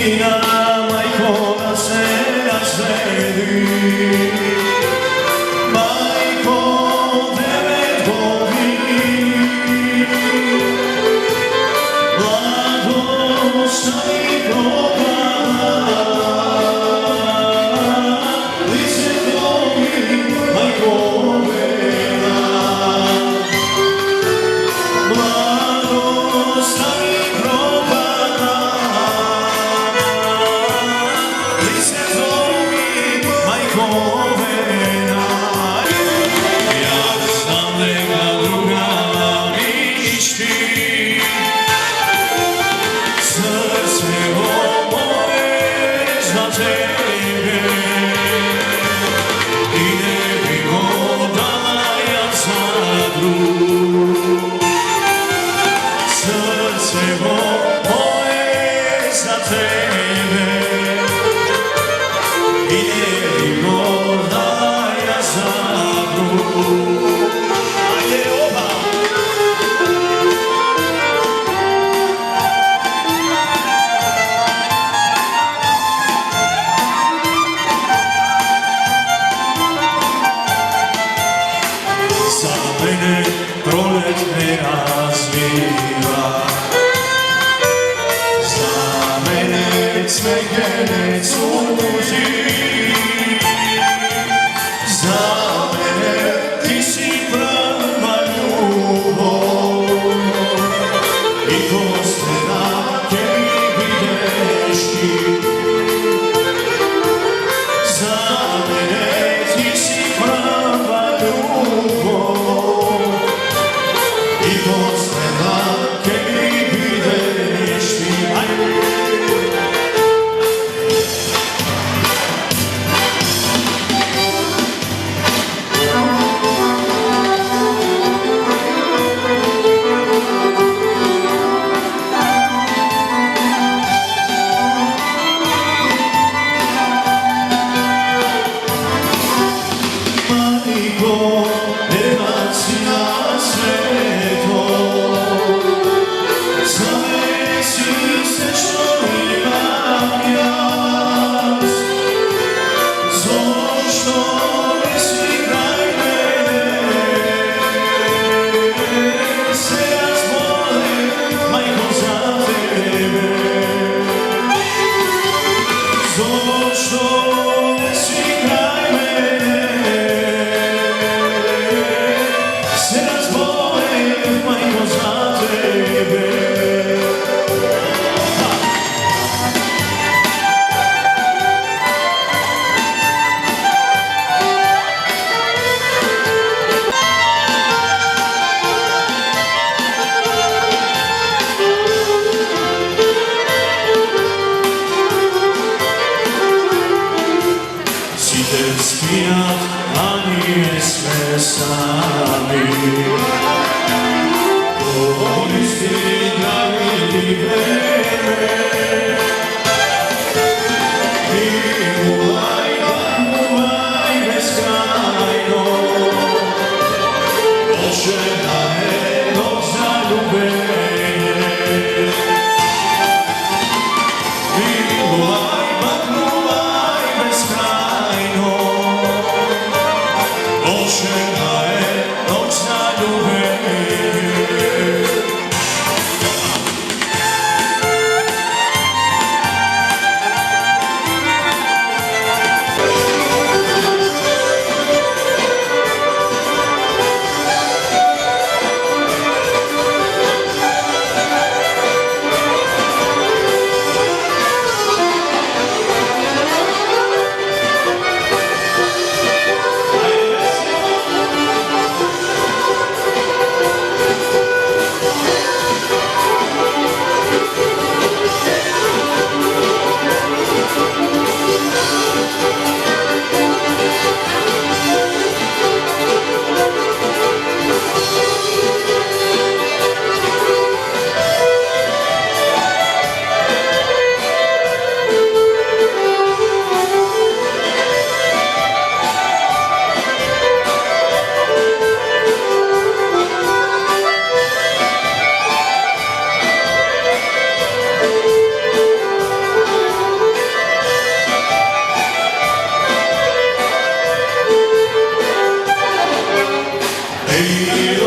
Istina, majko, da se razvedi. Majko, 9 godini, mladost i propada. Lice tvoji, majko, vela, mladost i propada. Lice tvoji, majko, vela. Ja znam neka druga ništi, srce moje za tebe i ne bi go dala ja za drug. Srce moje za tebe i ne bi go dala ja za drug. Ajde oba! Za mene prolet ne razvila, za mene cveke ne cuži, za mene ti si prva ljubav i posljedna tebi greški. Za mene ti si prva ljubav i posljedna tebi greški. Dio